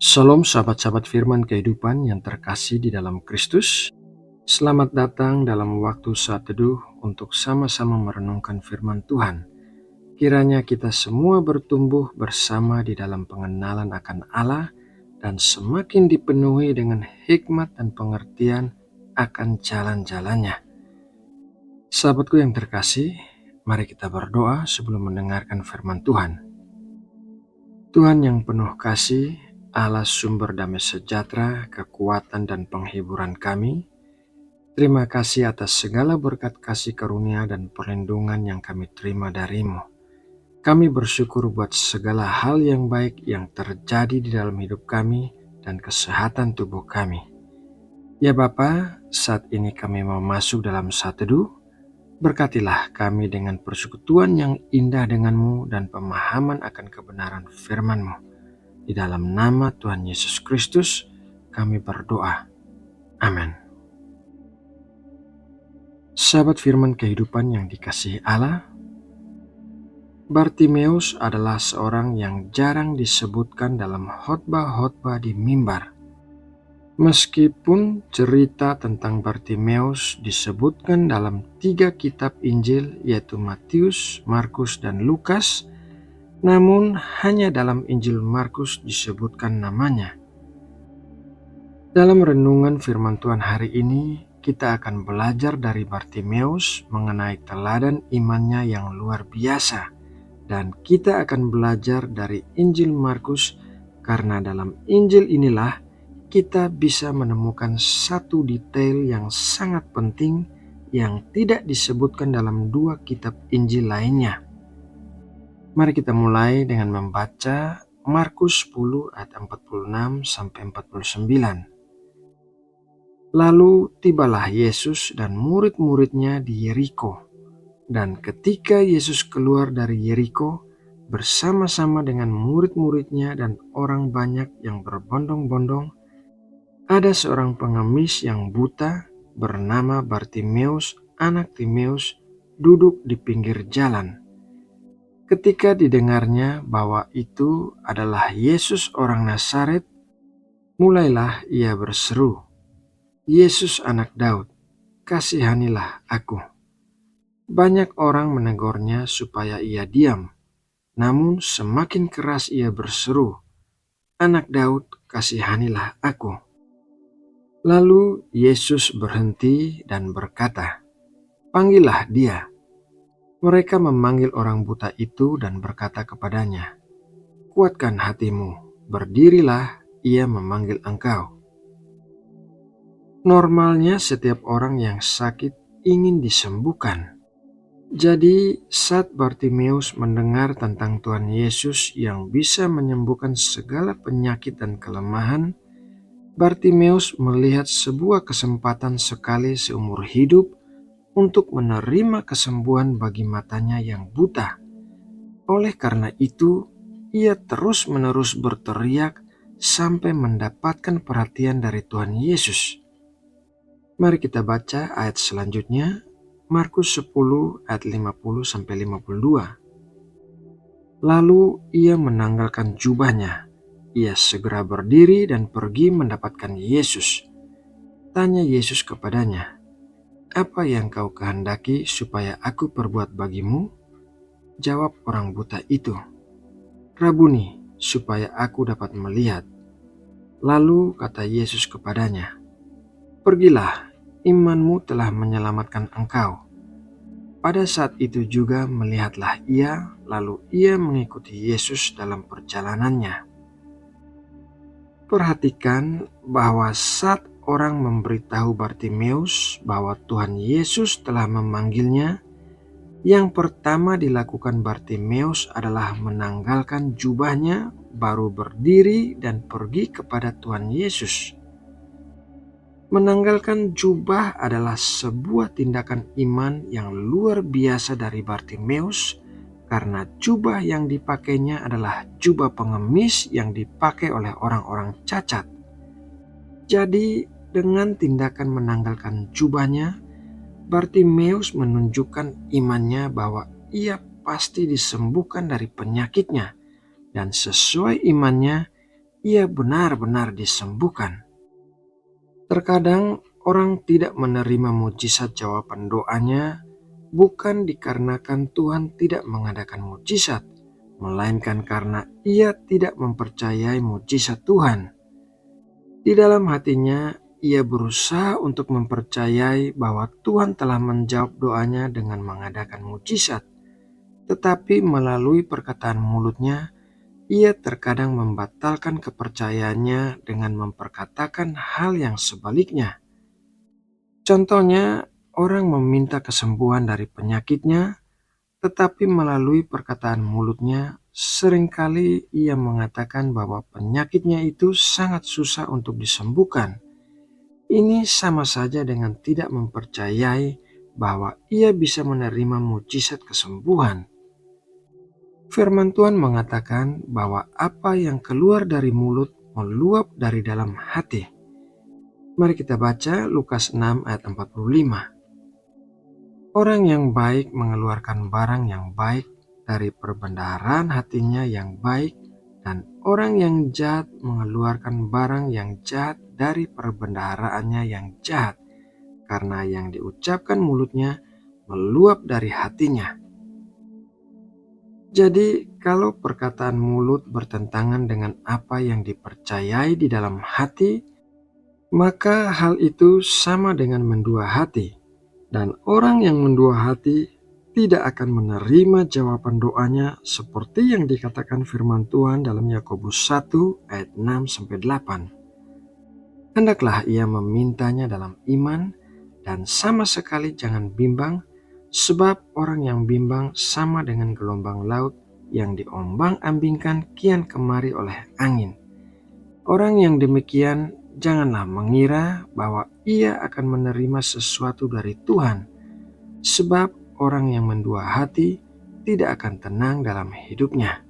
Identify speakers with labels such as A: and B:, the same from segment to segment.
A: Shalom sahabat-sahabat firman kehidupan yang terkasih di dalam Kristus. Selamat datang dalam waktu saat teduh untuk sama-sama merenungkan firman Tuhan. Kiranya kita semua bertumbuh bersama di dalam pengenalan akan Allah dan semakin dipenuhi dengan hikmat dan pengertian akan jalan-jalannya. Sahabatku yang terkasih, mari kita berdoa sebelum mendengarkan firman Tuhan. Tuhan yang penuh kasih, Allah sumber damai sejahtera, kekuatan dan penghiburan kami, terima kasih atas segala berkat kasih karunia dan perlindungan yang kami terima dari-Mu. Kami bersyukur buat segala hal yang baik yang terjadi di dalam hidup kami dan kesehatan tubuh kami. Ya Bapa, saat ini kami mau masuk dalam saat teduh. Berkatilah kami dengan persekutuan yang indah dengan-Mu dan pemahaman akan kebenaran firman-Mu. Di dalam nama Tuhan Yesus Kristus kami berdoa. Amin. Sahabat firman kehidupan yang dikasihi Allah, Bartimeus adalah seorang yang jarang disebutkan dalam khotbah-khotbah di mimbar. Meskipun cerita tentang Bartimeus disebutkan dalam 3 kitab Injil yaitu Matius, Markus, dan Lukas, namun hanya dalam Injil Markus disebutkan namanya. Dalam renungan firman Tuhan hari ini, kita akan belajar dari Bartimeus mengenai teladan imannya yang luar biasa. Dan kita akan belajar dari Injil Markus karena dalam Injil inilah kita bisa menemukan satu detail yang sangat penting yang tidak disebutkan dalam 2 kitab Injil lainnya. Mari kita mulai dengan membaca Markus 10 ayat 46 sampai 49. Lalu tibalah Yesus dan murid-muridnya di Yeriko. Dan ketika Yesus keluar dari Yeriko bersama-sama dengan murid-muridnya dan orang banyak yang berbondong-bondong, ada seorang pengemis yang buta bernama Bartimeus, anak Timeus, duduk di pinggir jalan. Ketika didengarnya bahwa itu adalah Yesus orang Nazaret, mulailah ia berseru, "Yesus anak Daud, kasihanilah aku." Banyak orang menegurnya supaya ia diam, namun semakin keras ia berseru, "Anak Daud, kasihanilah aku." Lalu Yesus berhenti dan berkata, "Panggillah dia." Mereka memanggil orang buta itu dan berkata kepadanya, "Kuatkan hatimu, berdirilah, ia memanggil engkau." Normalnya setiap orang yang sakit ingin disembuhkan. Jadi saat Bartimeus mendengar tentang Tuhan Yesus yang bisa menyembuhkan segala penyakit dan kelemahan, Bartimeus melihat sebuah kesempatan sekali seumur hidup untuk menerima kesembuhan bagi matanya yang buta. Oleh karena itu, ia terus-menerus berteriak sampai mendapatkan perhatian dari Tuhan Yesus. Mari kita baca ayat selanjutnya, Markus 10 ayat 50-52. Lalu ia menanggalkan jubahnya. Ia segera berdiri dan pergi mendapatkan Yesus. Tanya Yesus kepadanya, "Apa yang kau kehendaki supaya aku perbuat bagimu?" Jawab orang buta itu, "Rabuni, supaya aku dapat melihat." Lalu kata Yesus kepadanya, "Pergilah, imanmu telah menyelamatkan engkau." Pada saat itu juga melihatlah ia, lalu ia mengikuti Yesus dalam perjalanannya. Perhatikan bahwa saat orang memberitahu Bartimeus bahwa Tuhan Yesus telah memanggilnya, yang pertama dilakukan Bartimeus adalah menanggalkan jubahnya, baru berdiri dan pergi kepada Tuhan Yesus. Menanggalkan jubah adalah sebuah tindakan iman yang luar biasa dari Bartimeus, karena jubah yang dipakainya adalah jubah pengemis yang dipakai oleh orang-orang cacat. Jadi dengan tindakan menanggalkan jubahnya, Bartimeus menunjukkan imannya bahwa ia pasti disembuhkan dari penyakitnya, dan sesuai imannya ia benar-benar disembuhkan. Terkadang orang tidak menerima mujizat jawaban doanya bukan dikarenakan Tuhan tidak mengadakan mujizat, melainkan karena ia tidak mempercayai mujizat Tuhan. Di dalam hatinya, ia berusaha untuk mempercayai bahwa Tuhan telah menjawab doanya dengan mengadakan mujizat, tetapi melalui perkataan mulutnya, ia terkadang membatalkan kepercayaannya dengan memperkatakan hal yang sebaliknya. Contohnya, orang meminta kesembuhan dari penyakitnya, tetapi melalui perkataan mulutnya, seringkali ia mengatakan bahwa penyakitnya itu sangat susah untuk disembuhkan. Ini sama saja dengan tidak mempercayai bahwa ia bisa menerima mujizat kesembuhan. Firman Tuhan mengatakan bahwa apa yang keluar dari mulut meluap dari dalam hati. Mari kita baca Lukas 6 ayat 45. Orang yang baik mengeluarkan barang yang baik dari perbendaharaan hatinya yang baik, dan orang yang jahat mengeluarkan barang yang jahat dari perbendaharaannya yang jahat, karena yang diucapkan mulutnya meluap dari hatinya. Jadi, kalau perkataan mulut bertentangan dengan apa yang dipercayai di dalam hati, maka hal itu sama dengan mendua hati. Dan orang yang mendua hati tidak akan menerima jawaban doanya seperti yang dikatakan firman Tuhan dalam Yakobus 1 ayat 6-8. Hendaklah ia memintanya dalam iman dan sama sekali jangan bimbang, sebab orang yang bimbang sama dengan gelombang laut yang diombang-ambingkan kian kemari oleh angin. Orang yang demikian janganlah mengira bahwa ia akan menerima sesuatu dari Tuhan, sebab orang yang mendua hati tidak akan tenang dalam hidupnya.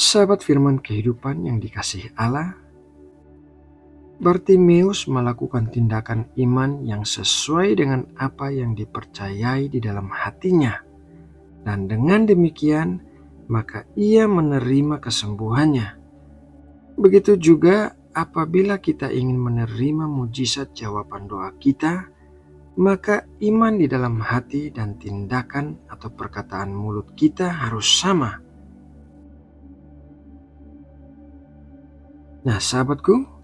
A: Sahabat firman kehidupan yang dikasihi Allah, Bartimeus melakukan tindakan iman yang sesuai dengan apa yang dipercayai di dalam hatinya, dan dengan demikian maka ia menerima kesembuhannya. Begitu juga apabila kita ingin menerima mujizat jawaban doa kita, maka iman di dalam hati dan tindakan atau perkataan mulut kita harus sama. Nah, sahabatku,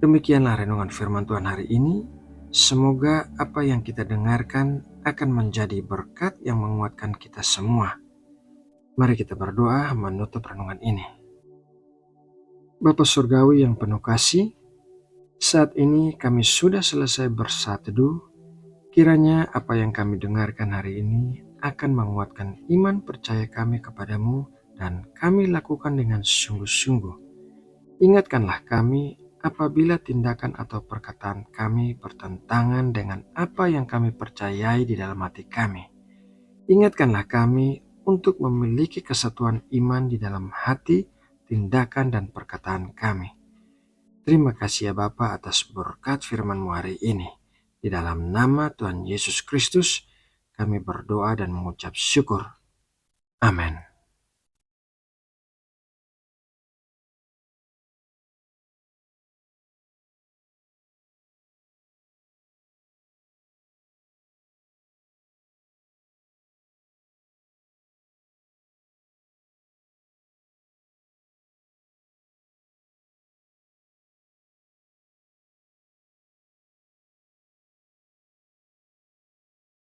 A: demikianlah renungan firman Tuhan hari ini. Semoga apa yang kita dengarkan akan menjadi berkat yang menguatkan kita semua. Mari kita berdoa menutup renungan ini. Bapa Surgawi yang penuh kasih, saat ini kami sudah selesai bersatu teduh. Kiranya apa yang kami dengarkan hari ini akan menguatkan iman percaya kami kepadamu dan kami lakukan dengan sungguh-sungguh. Ingatkanlah kami apabila tindakan atau perkataan kami bertentangan dengan apa yang kami percayai di dalam hati kami. Ingatkanlah kami untuk memiliki kesatuan iman di dalam hati, tindakan, dan perkataan kami. Terima kasih ya Bapa atas berkat firman-Mu hari ini. Di dalam nama Tuhan Yesus Kristus, kami berdoa dan mengucap syukur. Amin.